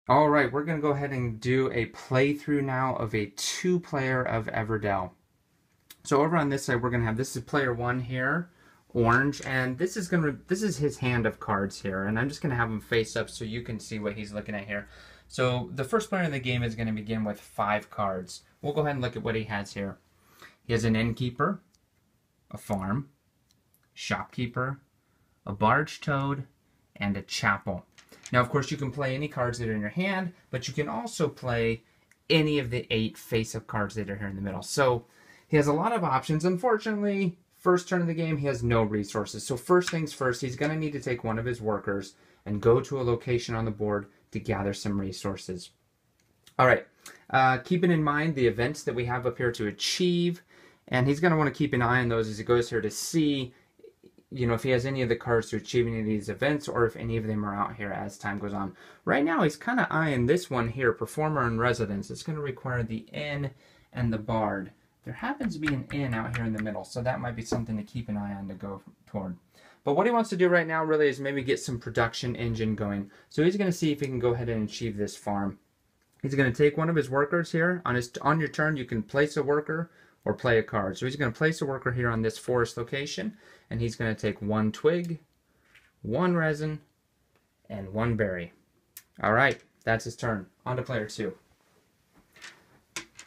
All right, we're going to go ahead and do a playthrough now of a two-player of Everdell. So over on this side, we're going to have, this is player one here, orange, and this is his hand of cards here, and I'm just going to have him face up so you can see what he's looking at here. So the first player in the game is going to begin with 5 cards. We'll go ahead and look at what he has here. He has an innkeeper, a farm, shopkeeper, a barge toad, and a chapel. Now, of course, you can play any cards that are in your hand, but you can also play any of the 8 face-up cards that are here in the middle. So he has a lot of options. Unfortunately, first turn of the game, he has no resources. So first things first, he's going to need to take one of his workers and go to a location on the board to gather some resources. All right, keeping in mind the events that we have up here to achieve, and he's going to want to keep an eye on those as he goes here to see if he has any of the cards to achieve any of these events, or if any of them are out here as time goes on. Right now, he's kind of eyeing this one here, Performer in Residence. It's going to require the Inn and the Bard. There happens to be an Inn out here in the middle, so that might be something to keep an eye on to go toward. But what he wants to do right now really is maybe get some production engine going. So he's going to see if he can go ahead and achieve this farm. He's going to take one of his workers here. On your turn, you can place a worker or play a card. So he's going to place a worker here on this forest location, and he's going to take 1 twig, 1 resin, and 1 berry. All right, that's his turn. On to player 2.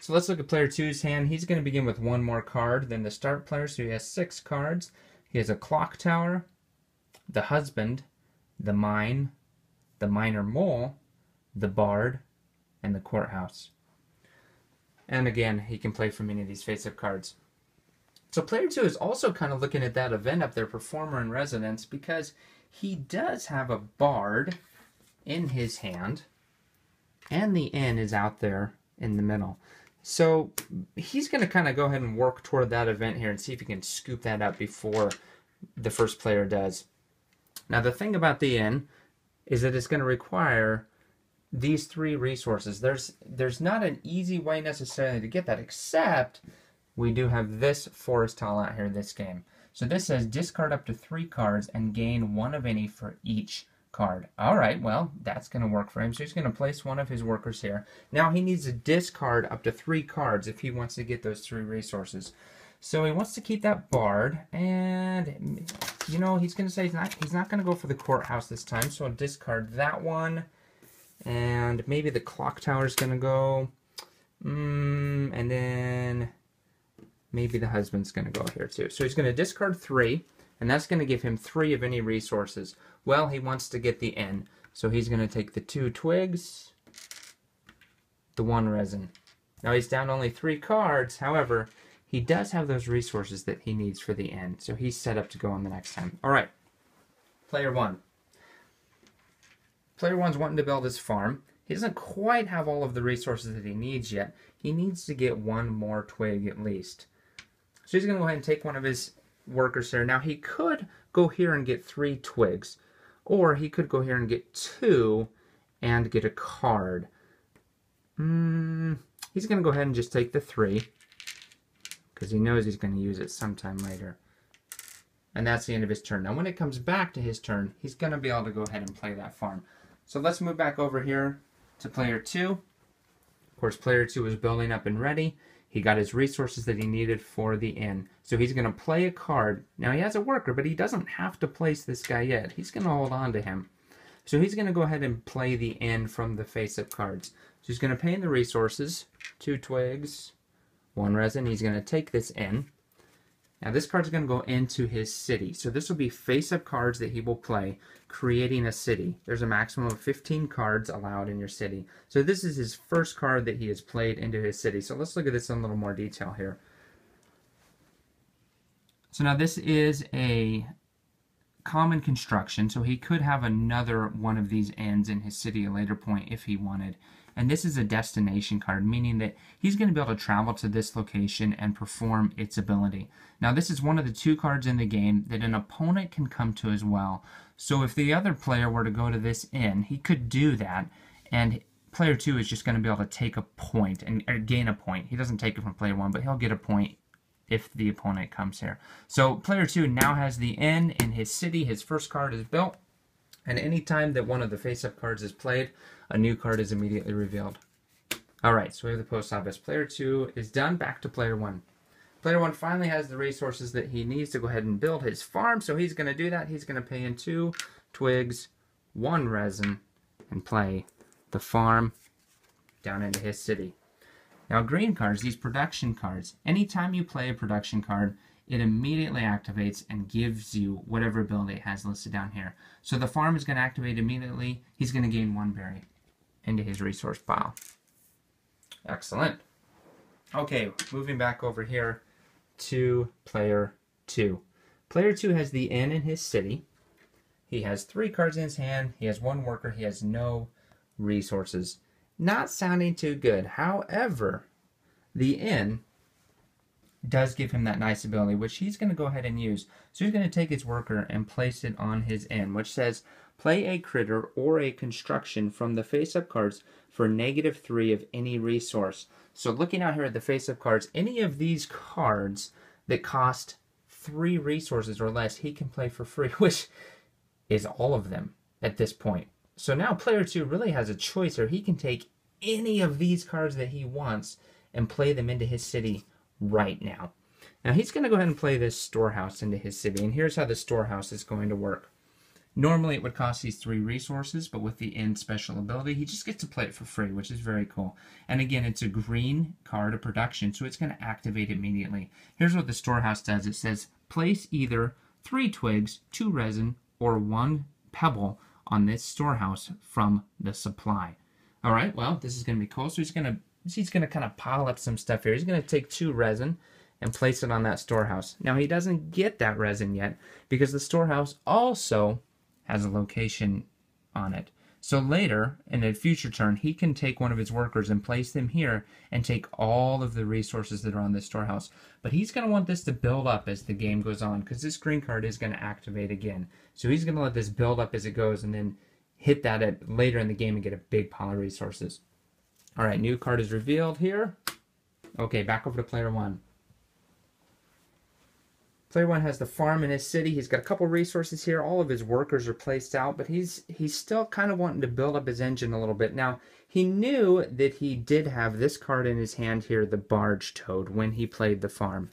So let's look at player 2's hand. He's going to begin with 1 more card than the start player, so he has 6 cards. He has a clock tower, the husband, the mine, the miner mole, the bard, and the courthouse. And again, he can play from any of these face-up cards. So player 2 is also kind of looking at that event up there, Performer in Residence, because he does have a bard in his hand, and the inn is out there in the middle. So he's going to kind of go ahead and work toward that event here and see if he can scoop that up before the first player does. Now the thing about the inn is that it's going to require these 3 resources. There's not an easy way necessarily to get that, except we do have this forest tile out here in this game. So this says discard up to 3 cards and gain 1 of any for each card. All right, well, that's going to work for him. So he's going to place one of his workers here. Now he needs to discard up to 3 cards if he wants to get those 3 resources. So he wants to keep that bard, and he's going to say he's not going to go for the courthouse this time. So I'll discard that one. And maybe the clock tower is going to go. And then maybe the husband's going to go here too. So he's going to discard 3, and that's going to give him 3 of any resources. Well, he wants to get the inn. So he's going to take the 2 twigs, the 1 resin. Now he's down only 3 cards. However, he does have those resources that he needs for the inn. So he's set up to go on the next time. All right, player 1. Player 1's wanting to build his farm. He doesn't quite have all of the resources that he needs yet. He needs to get 1 more twig at least. So he's going to go ahead and take one of his workers here. Now he could go here and get 3 twigs, or he could go here and get 2 and get a card. He's going to go ahead and just take the 3 because he knows he's going to use it sometime later. And that's the end of his turn. Now when it comes back to his turn, he's going to be able to go ahead and play that farm. So let's move back over here to player 2. Of course, player 2 is building up and ready. He got his resources that he needed for the inn. So he's going to play a card. Now he has a worker, but he doesn't have to place this guy yet. He's going to hold on to him. So he's going to go ahead and play the inn from the face-up cards. So he's going to pay in the resources, 2 twigs, 1 resin. He's going to take this inn. Now this card's going to go into his city. So this will be face-up cards that he will play, creating a city. There's a maximum of 15 cards allowed in your city. So this is his first card that he has played into his city. So let's look at this in a little more detail here. So now this is a common construction, so he could have another one of these inns in his city at a later point if he wanted. And this is a destination card, meaning that he's going to be able to travel to this location and perform its ability. Now this is one of the 2 cards in the game that an opponent can come to as well. So if the other player were to go to this inn, he could do that, and player 2 is just going to be able to take a point and gain a point. He doesn't take it from player 1, but he'll get a point if the opponent comes here. So player 2 now has the inn in his city. His first card is built. And anytime that one of the face-up cards is played, a new card is immediately revealed. Alright, so we have the post office. Player 2 is done. Back to player 1. Player 1 finally has the resources that he needs to go ahead and build his farm, so he's going to do that. He's going to pay in 2 twigs, 1 resin, and play the farm down into his city. Now green cards, these production cards, anytime you play a production card, it immediately activates and gives you whatever ability it has listed down here. So the farm is going to activate immediately. He's going to gain 1 berry into his resource pile. Excellent. Okay, moving back over here to player 2. Player 2 has the inn in his city. He has 3 cards in his hand. He has 1 worker. He has no resources. Not sounding too good. However, the inn does give him that nice ability, which he's going to go ahead and use. So he's going to take his worker and place it on his inn, which says, play a critter or a construction from the face-up cards for -3 of any resource. So looking out here at the face-up cards, any of these cards that cost 3 resources or less, he can play for free, which is all of them at this point. So now player 2 really has a choice here. He can take any of these cards that he wants and play them into his city right now. Now he's going to go ahead and play this storehouse into his city, and here's how the storehouse is going to work. Normally it would cost these 3 resources, but with the inn special ability, he just gets to play it for free, which is very cool. And again, it's a green card of production, so it's going to activate immediately. Here's what the storehouse does. It says, place either 3 twigs, 2 resin, or 1 pebble on this storehouse from the supply. All right, well, this is going to be cool. So he's going to kind of pile up some stuff here. He's going to take 2 resin and place it on that storehouse. Now, he doesn't get that resin yet because the storehouse also has a location on it. So later, in a future turn, he can take one of his workers and place them here and take all of the resources that are on this storehouse. But he's going to want this to build up as the game goes on because this green card is going to activate again. So he's going to let this build up as it goes and then hit that later in the game and get a big pile of resources. All right, new card is revealed here. Okay, back over to player 1. Player 1 has the farm in his city. He's got a couple resources here. All of his workers are placed out, but he's still kind of wanting to build up his engine a little bit. Now, he knew that he did have this card in his hand here, the Barge Toad, when he played the farm.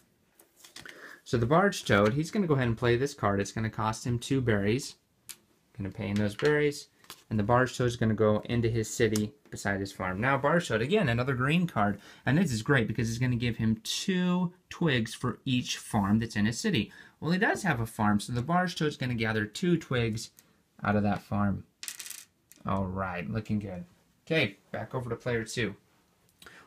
So the Barge Toad, he's going to go ahead and play this card. It's going to cost him 2 berries. Going to pay in those berries. And the Barge Toad is going to go into his city beside his farm. Now, Barge Toad, again, another green card. And this is great because it's going to give him 2 twigs for each farm that's in his city. Well, he does have a farm, so the Barge Toad is going to gather 2 twigs out of that farm. All right, looking good. Okay, back over to player 2.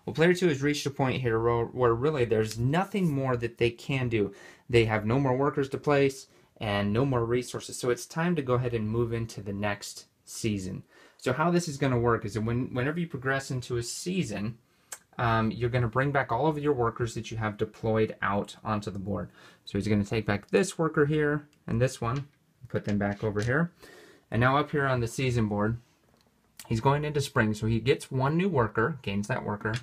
Well, player 2 has reached a point here where really there's nothing more that they can do. They have no more workers to place and no more resources, so it's time to go ahead and move into the next season. So how this is going to work is that whenever you progress into a season, you're going to bring back all of your workers that you have deployed out onto the board. So he's going to take back this worker here and this one, put them back over here. And now up here on the season board, he's going into spring, so he gets 1 new worker, gains that worker,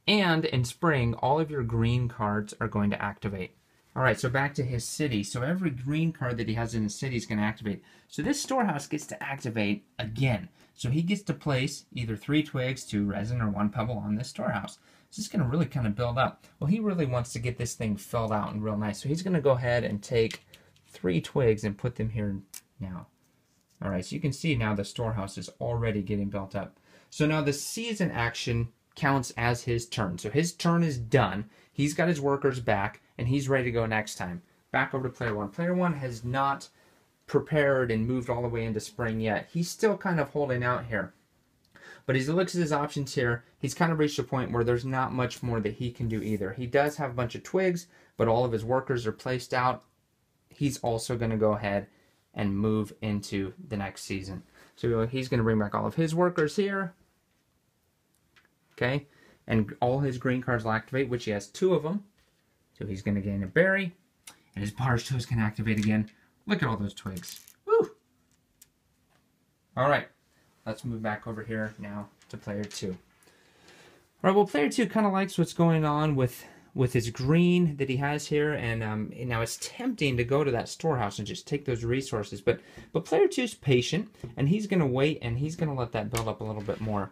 and in spring, all of your green cards are going to activate. All right, so back to his city. So every green card that he has in his city is going to activate. So this storehouse gets to activate again. So he gets to place either 3 twigs, 2 resin, or 1 pebble on this storehouse. So it's going to really kind of build up. Well, he really wants to get this thing filled out and real nice. So he's going to go ahead and take 3 twigs and put them here now. All right, so you can see now the storehouse is already getting built up. So now the season action counts as his turn. So his turn is done. He's got his workers back, and he's ready to go next time. Back over to player 1. Player 1 has not prepared and moved all the way into spring yet. He's still kind of holding out here. But as he looks at his options here, he's kind of reached a point where there's not much more that he can do either. He does have a bunch of twigs, but all of his workers are placed out. He's also going to go ahead and move into the next season. So he's going to bring back all of his workers here. Okay, and all his green cards will activate, which he has 2 of them. So he's going to gain a berry, and his Barge Toad is going to activate again. Look at all those twigs. Woo! All right, let's move back over here now to player 2. All right, well, player 2 kind of likes what's going on with with his green that he has here, and now it's tempting to go to that storehouse and just take those resources, but player 2 is patient, and he's going to wait, and he's going to let that build up a little bit more.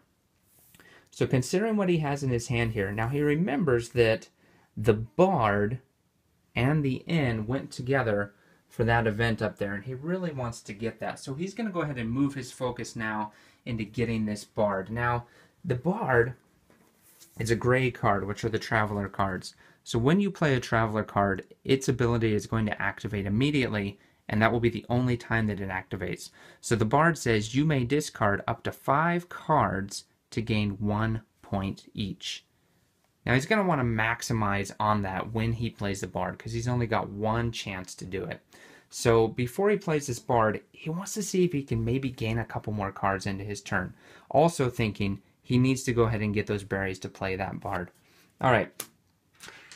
So considering what he has in his hand here, now he remembers that the bard and the inn went together for that event up there, and he really wants to get that. So he's going to go ahead and move his focus now into getting this bard. Now, the bard is a gray card, which are the traveler cards. So when you play a traveler card, its ability is going to activate immediately, and that will be the only time that it activates. So the bard says you may discard up to 5 cards to gain 1 point each. Now he's going to want to maximize on that when he plays the bard, because he's only got 1 chance to do it. So before he plays this bard, he wants to see if he can maybe gain a couple more cards into his turn. Also thinking he needs to go ahead and get those berries to play that bard. All right.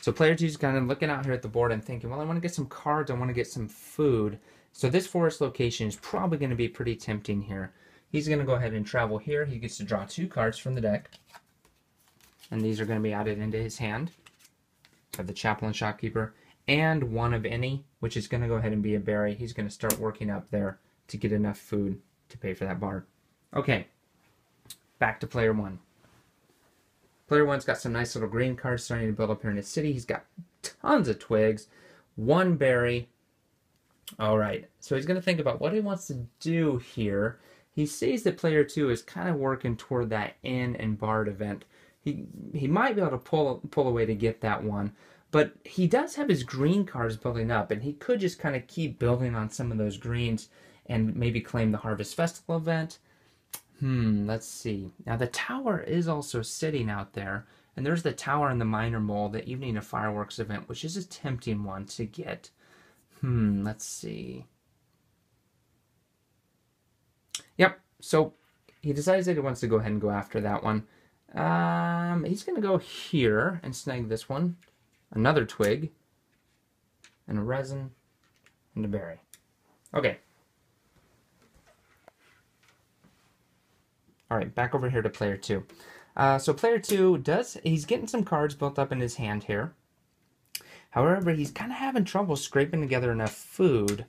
So player 2 is kind of looking out here at the board and thinking, well, I want to get some cards. I want to get some food. So this forest location is probably going to be pretty tempting here. He's going to go ahead and travel here. He gets to draw 2 cards from the deck. And these are going to be added into his hand. So the Chaplain Shopkeeper. And 1 of any, which is going to go ahead and be a berry. He's going to start working up there to get enough food to pay for that bard. Okay. Back to player 1. Player 1's got some nice little green cards starting to build up here in his city. He's got tons of twigs, 1 berry. All right, so he's going to think about what he wants to do here. He sees that player 2 is kind of working toward that inn and bard event. He might be able to pull away to get that one, but he does have his green cards building up, and he could just kind of keep building on some of those greens and maybe claim the Harvest Festival event. Let's see. Now the tower is also sitting out there, and there's the tower and the Minor Mole, the Evening of Fireworks event, which is a tempting one to get. Let's see. Yep, so he decides that he wants to go ahead and go after that one. He's going to go here and snag this one. Another twig, and a resin, and a berry. Okay. All right, back over here to player 2. So player 2 he's getting some cards built up in his hand here. However, he's kind of having trouble scraping together enough food.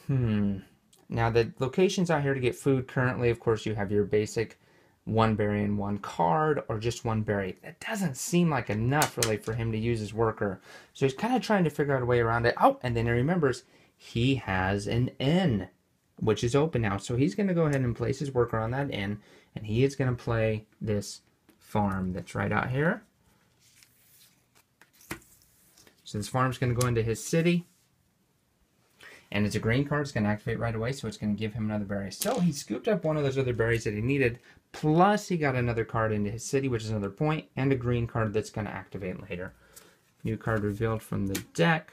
Now the locations out here to get food currently, of course, you have your basic 1 berry and 1 card, or just 1 berry. That doesn't seem like enough really for him to use his worker. So he's kind of trying to figure out a way around it. Oh, and then he remembers he has an inn, which is open now. So he's going to go ahead and place his worker on that inn, and he is going to play this farm that's right out here. So this farm's going to go into his city. And it's a green card. It's going to activate right away, so it's going to give him another berry. So he scooped up one of those other berries that he needed, plus he got another card into his city, which is another point, and a green card that's going to activate later. New card revealed from the deck.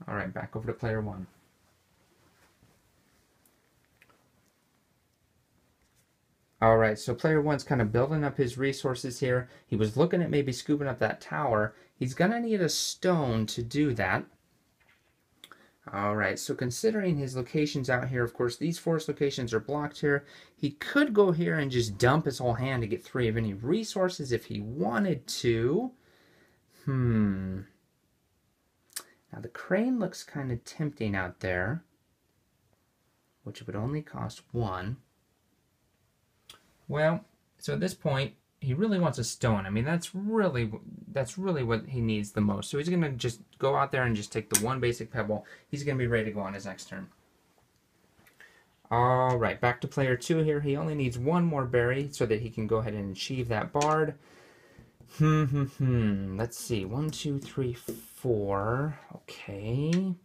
All right, back over to player 1. All right, so player 1's kind of building up his resources here. He was looking at maybe scooping up that tower. He's going to need a stone to do that. All right, so considering his locations out here, of course, these forest locations are blocked here. He could go here and just dump his whole hand to get 3 of any resources if he wanted to. Now, the crane looks kind of tempting out there, which would only cost 1. Well, so at this point, he really wants a stone. I mean, that's really what he needs the most. So he's going to just go out there and just take the 1 basic pebble. He's going to be ready to go on his next turn. All right, back to player 2 here. He only needs 1 more berry so that he can go ahead and achieve that bard. Let's see. 1, 2, 3, 4. Okay.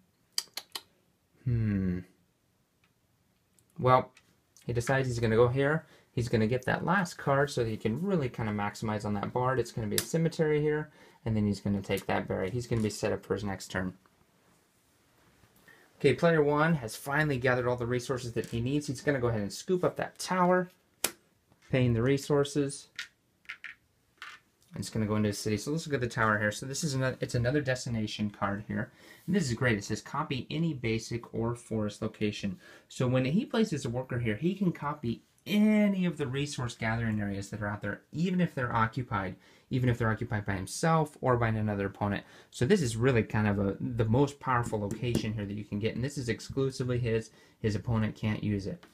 Well, he decides he's going to go here. He's going to get that last card so that he can really kind of maximize on that bard. It's going to be a cemetery here, and then he's going to take that berry. He's going to be set up for his next turn. Okay, player 1 has finally gathered all the resources that he needs. He's going to go ahead and scoop up that tower, paying the resources. It's going to go into his city. So let's look at the tower here. So this is it's another destination card here. And this is great. It says copy any basic or forest location. So when he places a worker here, he can copy any of the resource gathering areas that are out there, even if they're occupied by himself or by another opponent. So this is really kind of the most powerful location here that you can get, and this is exclusively his. His opponent can't use it.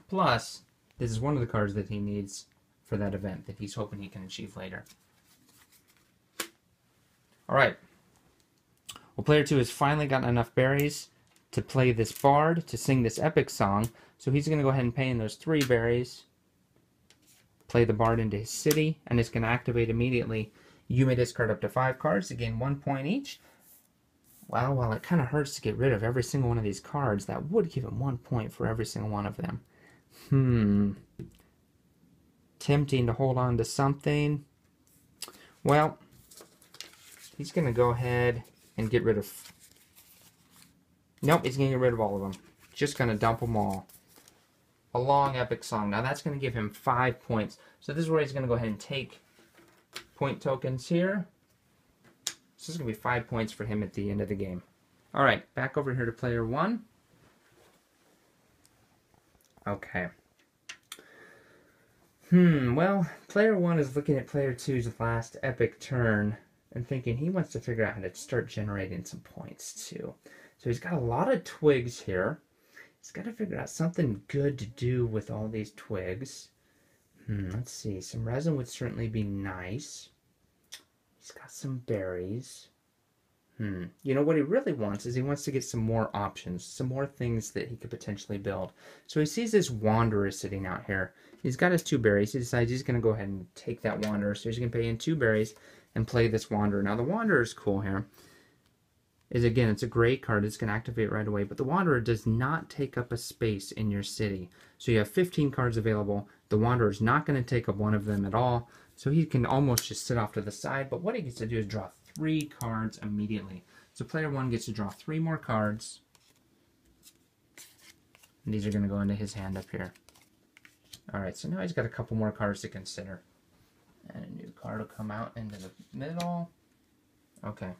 Plus, this is one of the cards that he needs for that event that he's hoping he can achieve later. Alright. Well, player 2 has finally gotten enough berries to play this bard, to sing this epic song. So he's going to go ahead and pay in those 3 berries, play the bard into his city, and it's going to activate immediately. You may discard up to 5 cards to gain 1 point each. Well, while it kind of hurts to get rid of every single one of these cards, that would give him 1 point for every single one of them. Tempting to hold on to something. Well, he's going to go ahead and get rid of... Nope, he's going to get rid of all of them. Just going to dump them all. A long epic song. Now that's going to give him 5 points. So this is where he's going to go ahead and take point tokens here. So this is going to be 5 points for him at the end of the game. Alright, back over here to player 1. Okay. Well, player 1 is looking at player 2's last epic turn and thinking he wants to figure out how to start generating some points too. So he's got a lot of twigs here. He's got to figure out something good to do with all these twigs. Let's see. Some resin would certainly be nice. He's got some berries. You know, what he really wants is he wants to get some more options, some more things that he could potentially build. So he sees this wanderer sitting out here. He's got his 2 berries. He decides he's going to go ahead and take that wanderer. So he's going to pay in 2 berries and play this wanderer. Now the wanderer is cool here. Again, it's a great card. It's going to activate right away. But the wanderer does not take up a space in your city. So you have 15 cards available. The wanderer is not going to take up one of them at all. So he can almost just sit off to the side. But what he gets to do is draw 3 cards immediately. So player 1 gets to draw 3 more cards. And these are going to go into his hand up here. Alright, so now he's got a couple more cards to consider. And a new card will come out into the middle. Okay.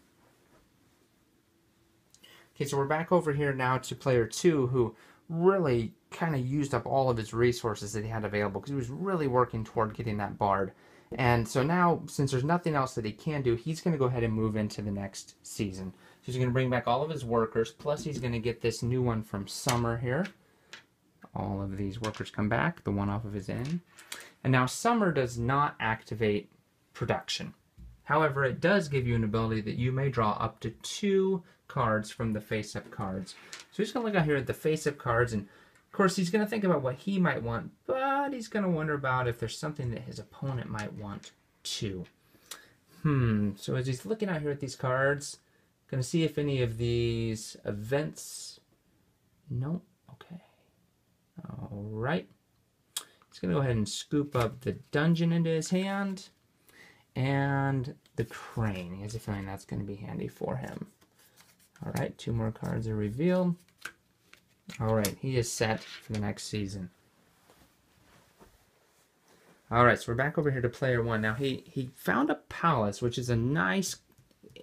Okay, so we're back over here now to player 2, who really kind of used up all of his resources that he had available because he was really working toward getting that bard. And so now, since there's nothing else that he can do, he's going to go ahead and move into the next season. So he's going to bring back all of his workers, plus he's going to get this new one from Summer here. All of these workers come back, the one off of his inn. And now Summer does not activate production. However, it does give you an ability that you may draw up to 2 cards from the face-up cards. So he's going to look out here at the face-up cards, and of course he's going to think about what he might want, but he's going to wonder about if there's something that his opponent might want too. So as he's looking out here at these cards, going to see if any of these events... Nope. Okay. Alright. He's going to go ahead and scoop up the dungeon into his hand. And the crane. He has a feeling that's going to be handy for him. Alright, 2 more cards are revealed. Alright, he is set for the next season. Alright, so we're back over here to player 1. Now, he found a palace, which is a nice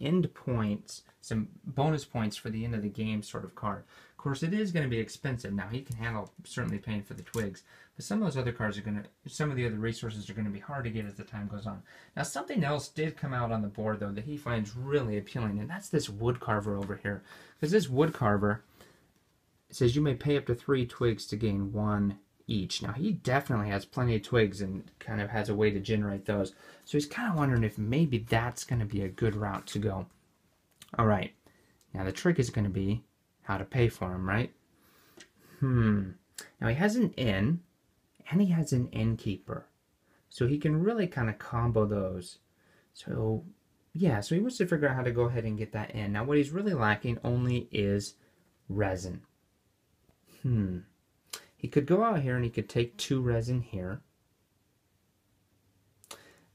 end points, some bonus points for the end of the game sort of card. Of course, it is going to be expensive. Now, he can handle certainly paying for the twigs, but some of those other cards are going to, some of the other resources are going to be hard to get as the time goes on. Now, something else did come out on the board, though, that he finds really appealing, and that's this woodcarver over here. Because this woodcarver says you may pay up to 3 twigs to gain 1 each. Now, he definitely has plenty of twigs and kind of has a way to generate those. So he's kind of wondering if maybe that's going to be a good route to go. All right. Now, the trick is going to be how to pay for him, right? Now, he has an inn, and he has an innkeeper. So he can really kind of combo those. So, yeah, so he wants to figure out how to go ahead and get that in. Now, what he's really lacking only is resin. He could go out here and he could take 2 resin here.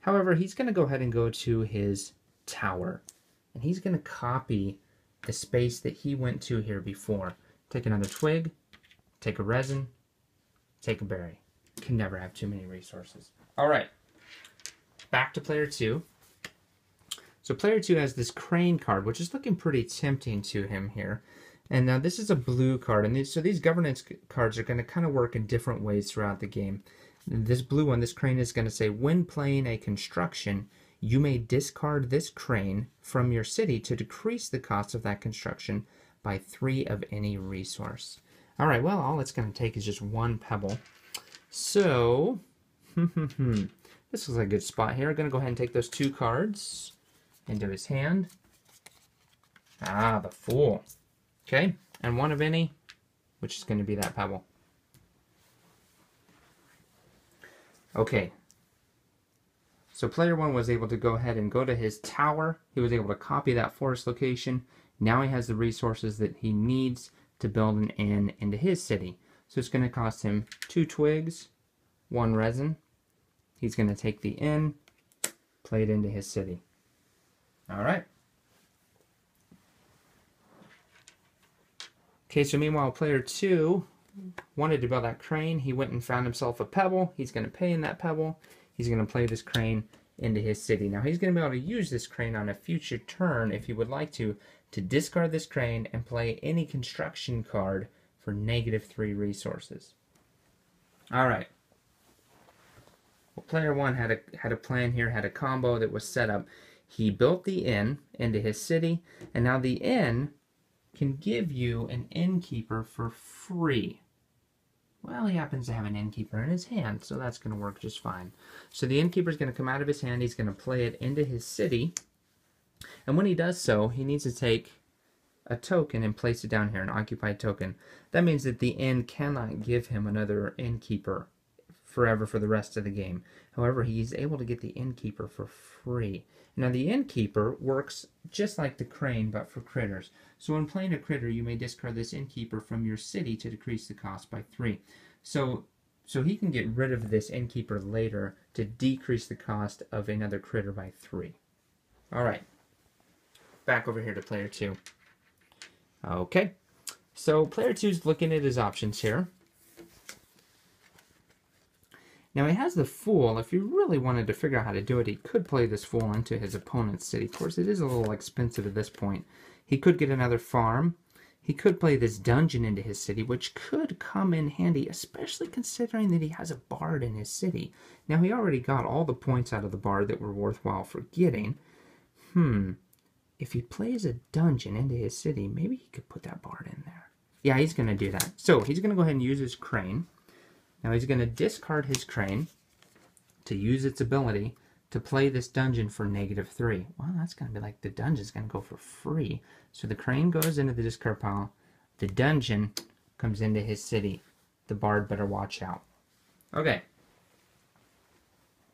However, he's going to go ahead and go to his tower. And he's going to copy the space that he went to here before. Take another twig, take a resin, take a berry. Can never have too many resources. Alright, back to player 2. So player 2 has this crane card, which is looking pretty tempting to him here. And now this is a blue card, and so these governance cards are going to kind of work in different ways throughout the game. This blue one, this crane, is going to say, when playing a construction, you may discard this crane from your city to decrease the cost of that construction by 3 of any resource. All right, well, all it's going to take is just 1 pebble. So, this looks like a good spot here. I'm going to go ahead and take those 2 cards into his hand. Ah, the Fool. Okay, and 1 of any, which is going to be that pebble. Okay, so player 1 was able to go ahead and go to his tower. He was able to copy that forest location. Now he has the resources that he needs to build an inn into his city. So it's going to cost him 2 twigs, 1 resin. He's going to take the inn, play it into his city. All right. Okay, so meanwhile, player 2 wanted to build that crane. He went and found himself a pebble. He's going to pay in that pebble. He's going to play this crane into his city. Now, he's going to be able to use this crane on a future turn, if he would like to discard this crane and play any construction card for -3 resources. All right. Well, player 1 had a plan here, had a combo that was set up. He built the inn into his city, and now the inn can give you an innkeeper for free. Well, he happens to have an innkeeper in his hand, so that's going to work just fine. So the innkeeper is going to come out of his hand. He's going to play it into his city. And when he does so, he needs to take a token and place it down here, an occupied token. That means that the inn cannot give him another innkeeper forever for the rest of the game. However, he's able to get the innkeeper for free. Now, the innkeeper works just like the crane, but for critters. So when playing a critter, you may discard this innkeeper from your city to decrease the cost by 3. So he can get rid of this innkeeper later to decrease the cost of another critter by 3. All right. Back over here to player 2. Okay. So player 2 is looking at his options here. Now he has the Fool. If you really wanted to figure out how to do it, he could play this Fool into his opponent's city. Of course, it is a little expensive at this point. He could get another farm. He could play this dungeon into his city, which could come in handy, especially considering that he has a bard in his city. Now, he already got all the points out of the bard that were worthwhile for getting. If he plays a dungeon into his city, maybe he could put that bard in there. Yeah, he's going to do that. So he's going to go ahead and use his crane. Now he's going to discard his crane to use its ability to play this dungeon for -3. Well, that's going to be like the dungeon's going to go for free. So the crane goes into the discard pile. The dungeon comes into his city. The bard better watch out. Okay.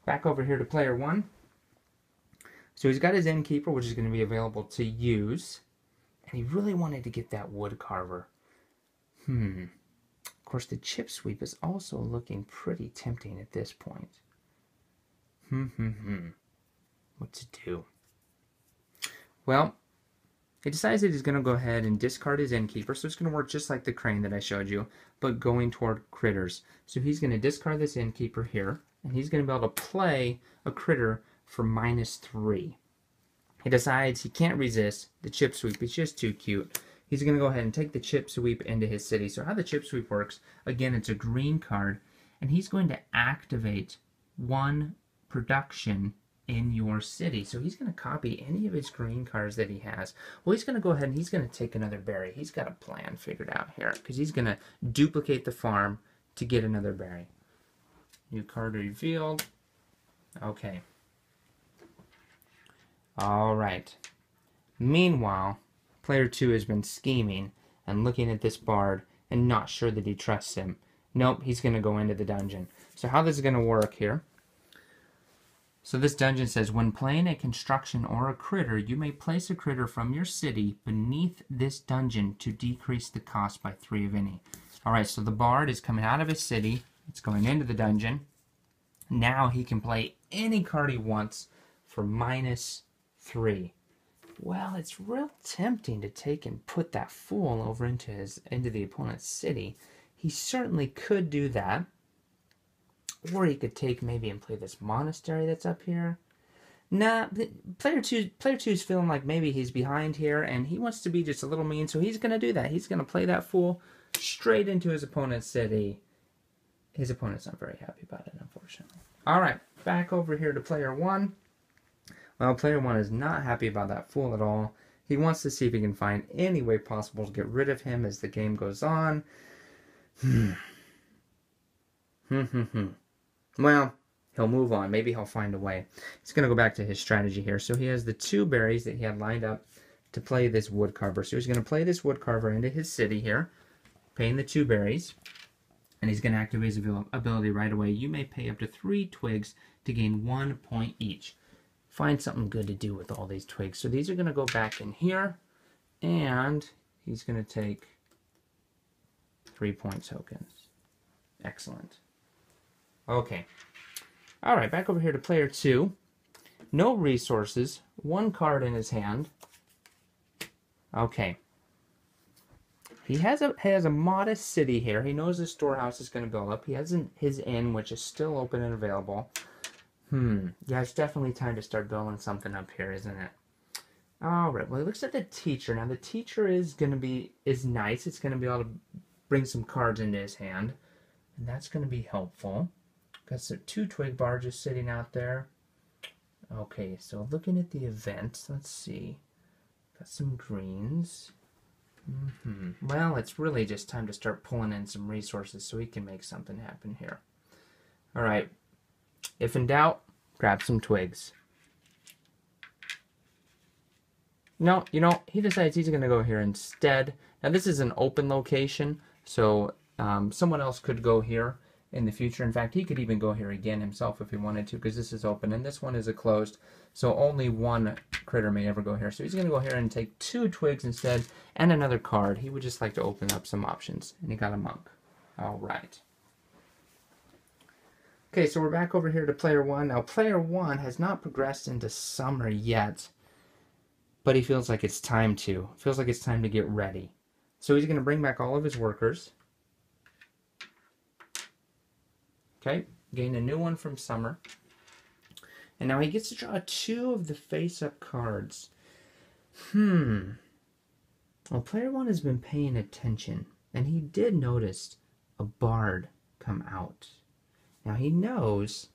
Back over here to player 1. So he's got his innkeeper, which is going to be available to use. And he really wanted to get that wood carver. Of course, the chip sweep is also looking pretty tempting at this point. What to do? Well, he decides that he's going to go ahead and discard his innkeeper, so it's going to work just like the crane that I showed you, but going toward critters. So he's going to discard this innkeeper here, and he's going to be able to play a critter for -3. He decides he can't resist the chip sweep. It's just too cute. He's going to go ahead and take the chip sweep into his city. So how the chip sweep works, again, it's a green card, and he's going to activate 1 production in your city. So he's going to copy any of his green cards that he has. Well, he's going to go ahead and he's going to take another berry. He's got a plan figured out here, because he's going to duplicate the farm to get another berry. New card revealed. Okay. All right. Meanwhile, player 2 has been scheming and looking at this bard and not sure that he trusts him. Nope, he's going to go into the dungeon. So how this is going to work here. So this dungeon says, when playing a construction or a critter, you may place a critter from your city beneath this dungeon to decrease the cost by 3 of any. Alright, so the bard is coming out of his city. It's going into the dungeon. Now he can play any card he wants for -3. Well, it's real tempting to take and put that Fool over into the opponent's city. He certainly could do that. Or he could take maybe and play this monastery that's up here. Nah, player two is feeling like maybe he's behind here, and he wants to be just a little mean, so he's going to do that. He's going to play that fool straight into his opponent's city. His opponent's not very happy about it, unfortunately. All right, back over here to player one. Well, player one is not happy about that fool at all. He wants to see if he can find any way possible to get rid of him as the game goes on. Well, he'll move on. Maybe he'll find a way. He's going to go back to his strategy here. So he has the 2 berries that he had lined up to play this woodcarver. So he's going to play this woodcarver into his city here, paying the 2 berries. And he's going to activate his ability right away. You may pay up to 3 twigs to gain 1 point each. Find something good to do with all these twigs. So these are going to go back in here. And he's going to take 3 point tokens. Excellent. Okay. All right, back over here to player 2. No resources. 1 card in his hand. Okay. He has a modest city here. He knows his storehouse is going to build up. He has his inn, which is still open and available. Yeah, it's definitely time to start building something up here, isn't it? All right. Well, he looks at the teacher. Now, the teacher is nice. It's going to be able to bring some cards into his hand, and that's going to be helpful. Got some 2 twig barges sitting out there. Okay, so looking at the event, let's see. Got some greens. Well, it's really just time to start pulling in some resources so we can make something happen here. All right. If in doubt, grab some twigs. No, he decides he's going to go here instead. Now, this is an open location, so someone else could go here in the future. In fact, he could even go here again himself if he wanted to, because this is open, and this one is a closed, so only 1 critter may ever go here. So he's going to go here and take 2 twigs instead, and another card. He would just like to open up some options, and he got a monk. All right. Okay, so we're back over here to player 1. Now, player 1 has not progressed into summer yet, but he feels like it's time to. Feels like it's time to get ready. So he's going to bring back all of his workers. Okay, gain a new one from summer. And now he gets to draw 2 of the face-up cards. Well, player 1 has been paying attention, and he did notice a bard come out. Now he knows...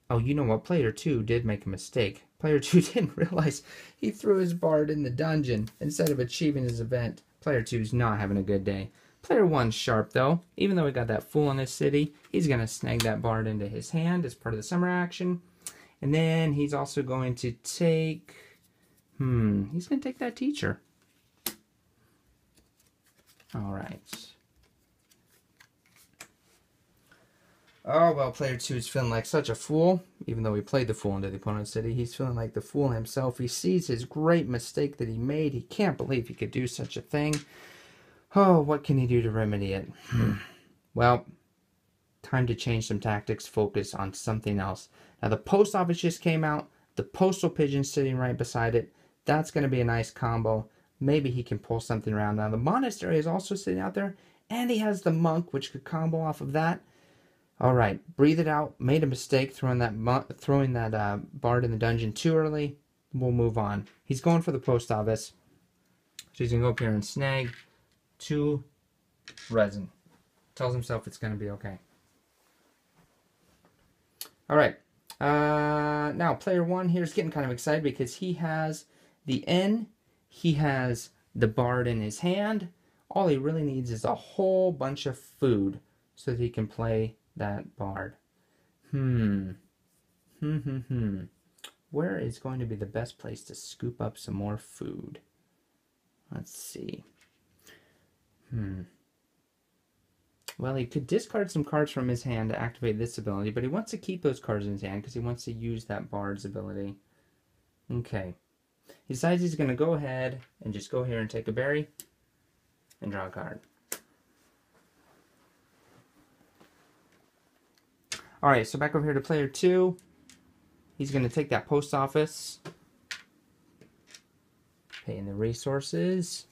Oh, you know what? Player 2 did make a mistake. Player 2 didn't realize he threw his bard in the dungeon instead of achieving his event. Player 2's not having a good day. Player 1's sharp, though. Even though he got that fool in his city, he's going to snag that bard into his hand as part of the summer action. And then he's also going to take... he's going to take that teacher. All right. Oh, well, player 2 is feeling like such a fool. Even though he played the fool into the opponent's city, he's feeling like the fool himself. He sees his great mistake that he made. He can't believe he could do such a thing. Oh, what can he do to remedy it? Well, time to change some tactics, focus on something else. Now, the post office just came out. The postal pigeon's sitting right beside it. That's going to be a nice combo. Maybe he can pull something around. Now, the monastery is also sitting out there, and he has the monk, which could combo off of that. All right, breathe it out. Made a mistake throwing that bard in the dungeon too early. We'll move on. He's going for the post office. So he's going to go up here and snag 2 resin. Tells himself it's going to be okay. All right. Now, player 1 here is getting kind of excited because he has the inn. He has the bard in his hand. All he really needs is a whole bunch of food so that he can play that bard. Where is going to be the best place to scoop up some more food? Let's see. Well, he could discard some cards from his hand to activate this ability, but he wants to keep those cards in his hand because he wants to use that bard's ability. Okay. He decides he's going to go ahead and just go here and take a berry and draw a card. Alright, so back over here to player 2. He's going to take that post office. Pay in the resources.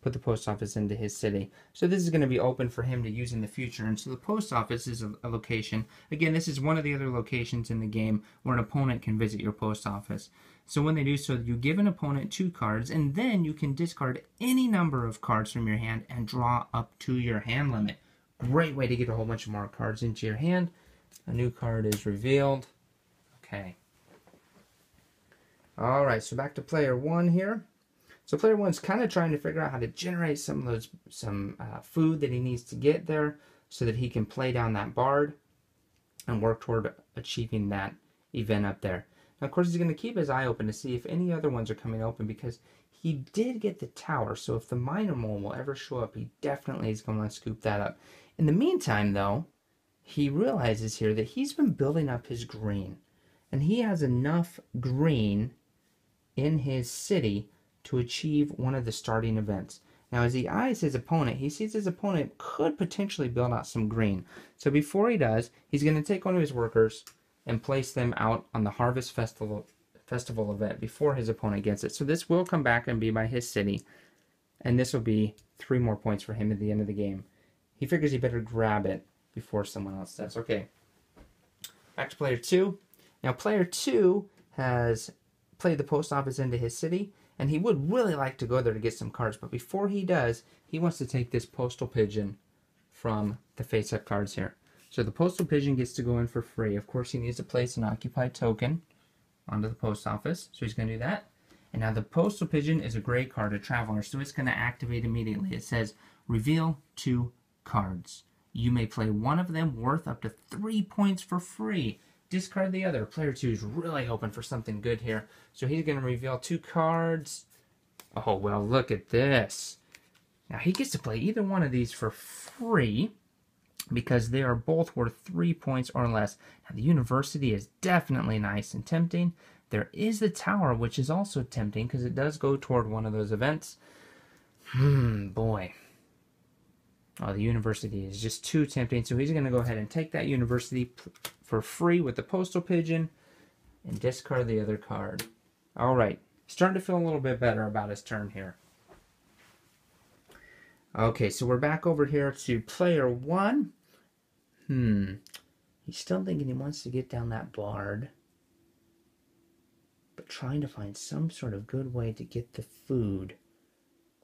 put the post office into his city. So this is going to be open for him to use in the future. And so the post office is a location. Again, this is one of the other locations in the game where an opponent can visit your post office. So when they do so, you give an opponent 2 cards, and then you can discard any number of cards from your hand and draw up to your hand limit. Great way to get a whole bunch of more cards into your hand. A new card is revealed. Okay. Alright, so back to player 1 here. So player 1's kind of trying to figure out how to generate some food that he needs to get there so that he can play down that bard and work toward achieving that event up there. Now, of course, he's going to keep his eye open to see if any other ones are coming open because he did get the tower. So if the minor mole will ever show up, he definitely is going to scoop that up. In the meantime, though, he realizes here that he's been building up his green. And he has enough green in his city to achieve one of the starting events. Now, as he eyes his opponent, he sees his opponent could potentially build out some green. So before he does, he's going to take one of his workers and place them out on the Harvest Festival event before his opponent gets it. So this will come back and be by his city, and this will be 3 more points for him at the end of the game. He figures he better grab it before someone else does. Okay, back to player 2. Now player 2 has played the post office into his city, and he would really like to go there to get some cards, but before he does, he wants to take this postal pigeon from the face-up cards here. So the postal pigeon gets to go in for free. Of course, he needs to place an occupied token onto the post office. So he's going to do that. And now the postal pigeon is a gray card, a traveler, so it's going to activate immediately. It says, reveal 2 cards. You may play one of them worth up to 3 points for free. Discard the other. Player 2 is really hoping for something good here. So he's going to reveal 2 cards. Oh, well, look at this. Now he gets to play either one of these for free, because they are both worth 3 points or less. Now, the university is definitely nice and tempting. There is the tower, which is also tempting because it does go toward one of those events. Boy. Oh, the university is just too tempting. So he's going to go ahead and take that university for free with the postal pigeon and discard the other card. All right. Starting to feel a little bit better about his turn here. Okay, so we're back over here to player 1. He's still thinking he wants to get down that bard, but trying to find some sort of good way to get the food,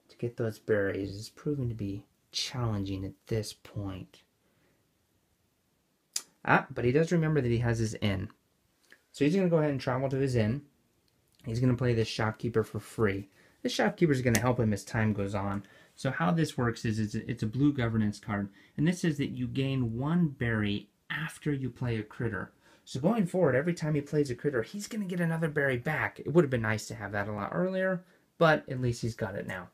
to get those berries, is proving to be challenging at this point. But he does remember that he has his inn. So he's going to go ahead and travel to his inn. He's going to play this shopkeeper for free. This shopkeeper is going to help him as time goes on. So how this works is it's a blue governance card. And this says that you gain 1 berry after you play a critter. So going forward, every time he plays a critter, he's going to get another berry back. It would have been nice to have that a lot earlier, but at least he's got it now.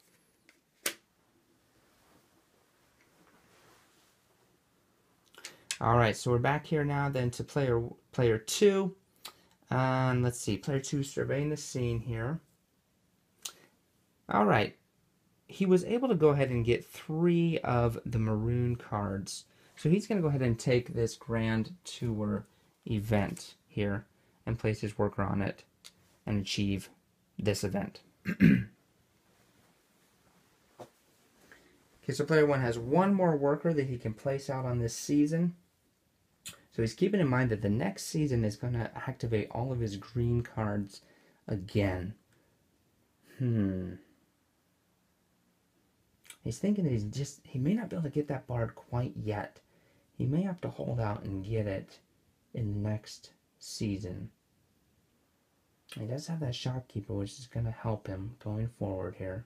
Alright, so we're back here now then to player 2. Let's see, player 2 surveying the scene here. Alright. He was able to go ahead and get 3 of the maroon cards. So he's going to go ahead and take this Grand Tour event here and place his worker on it and achieve this event. Okay, so player 1 has 1 more worker that he can place out on this season. So he's keeping in mind that the next season is going to activate all of his green cards again. He's thinking that he may not be able to get that bard quite yet. He may have to hold out and get it in the next season. He does have that shopkeeper, which is going to help him going forward here.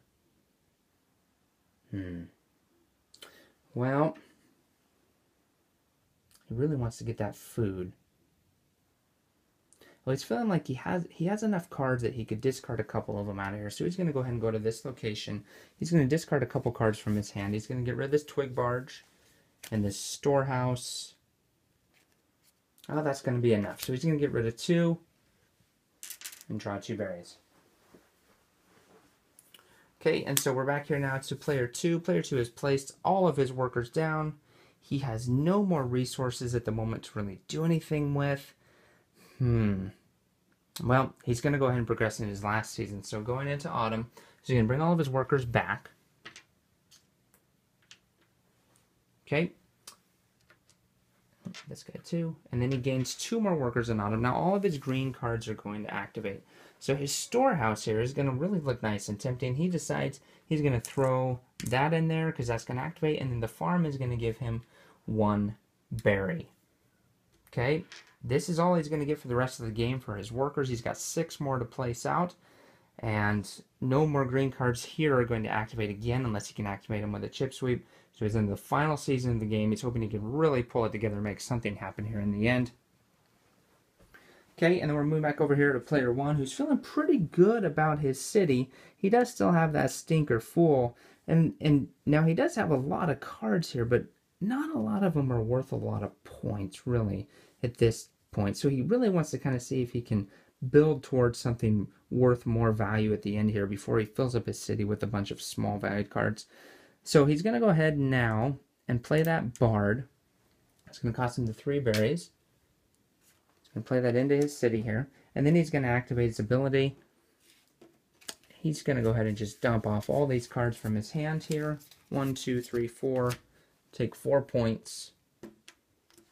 Well, he really wants to get that food. Well, he's feeling like he has enough cards that he could discard a couple of them out of here. So he's going to go ahead and go to this location. He's going to discard a couple cards from his hand. He's going to get rid of this twig barge and this storehouse. Oh, that's going to be enough. So he's going to get rid of 2 and draw 2 berries. Okay, and so we're back here now to player 2. Player 2 has placed all of his workers down. He has no more resources at the moment to really do anything with. Well, he's going to go ahead and progress in his last season. So going into autumn, he's going to bring all of his workers back. Okay. This guy too. And then he gains 2 more workers in autumn. Now all of his green cards are going to activate. So his storehouse here is going to really look nice and tempting. He decides he's going to throw that in there because that's going to activate. And then the farm is going to give him 1 berry. Okay. This is all he's going to get for the rest of the game for his workers. He's got 6 more to place out. And no more green cards here are going to activate again unless he can activate them with a chip sweep. So he's in the final season of the game. He's hoping he can really pull it together and make something happen here in the end. Okay, and then we're moving back over here to player 1, who's feeling pretty good about his city. He does still have that stinker full. And now he does have a lot of cards here, but not a lot of them are worth a lot of points, really, at this point. So he really wants to kind of see if he can build towards something worth more value at the end here before he fills up his city with a bunch of small valued cards. So he's going to go ahead now and play that Bard. It's going to cost him the 3 berries. He's going to play that into his city here. And then he's going to activate his ability. He's going to go ahead and just dump off all these cards from his hand here. 1, 2, 3, 4. Take 4 points.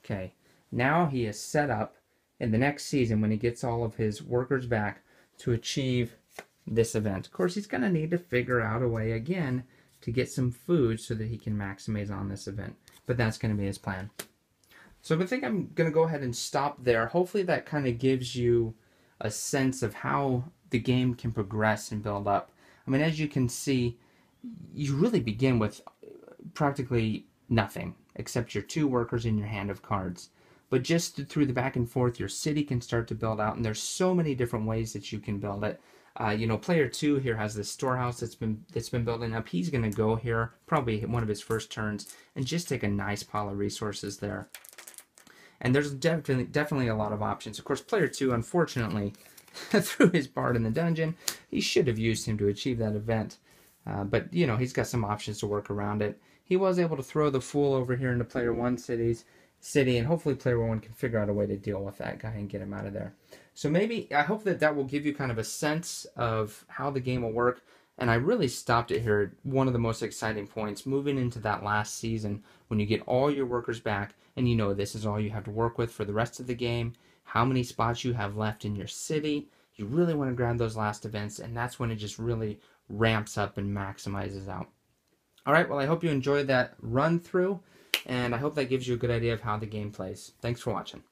Okay. Now he is set up in the next season when he gets all of his workers back to achieve this event. Of course, he's going to need to figure out a way again to get some food so that he can maximize on this event. But that's going to be his plan. So I think I'm going to go ahead and stop there. Hopefully that kind of gives you a sense of how the game can progress and build up. I mean, as you can see, you really begin with practically nothing except your 2 workers in your hand of cards. But just through the back and forth, your city can start to build out, and there's so many different ways that you can build it. Player 2 here has this storehouse that's been building up. He's going to go here, probably one of his first turns, and just take a nice pile of resources there. And there's definitely a lot of options. Of course, player 2, unfortunately, threw his Bard in the dungeon. He should have used him to achieve that event. But, he's got some options to work around it. He was able to throw the Fool over here into player 1's city, and hopefully player 1 can figure out a way to deal with that guy and get him out of there. So I hope that will give you kind of a sense of how the game will work. And I really stopped it here at one of the most exciting points, moving into that last season when you get all your workers back and this is all you have to work with for the rest of the game, how many spots you have left in your city. You really want to grab those last events, and that's when it just really ramps up and maximizes out. All right, well, I hope you enjoyed that run through, and I hope that gives you a good idea of how the game plays. Thanks for watching.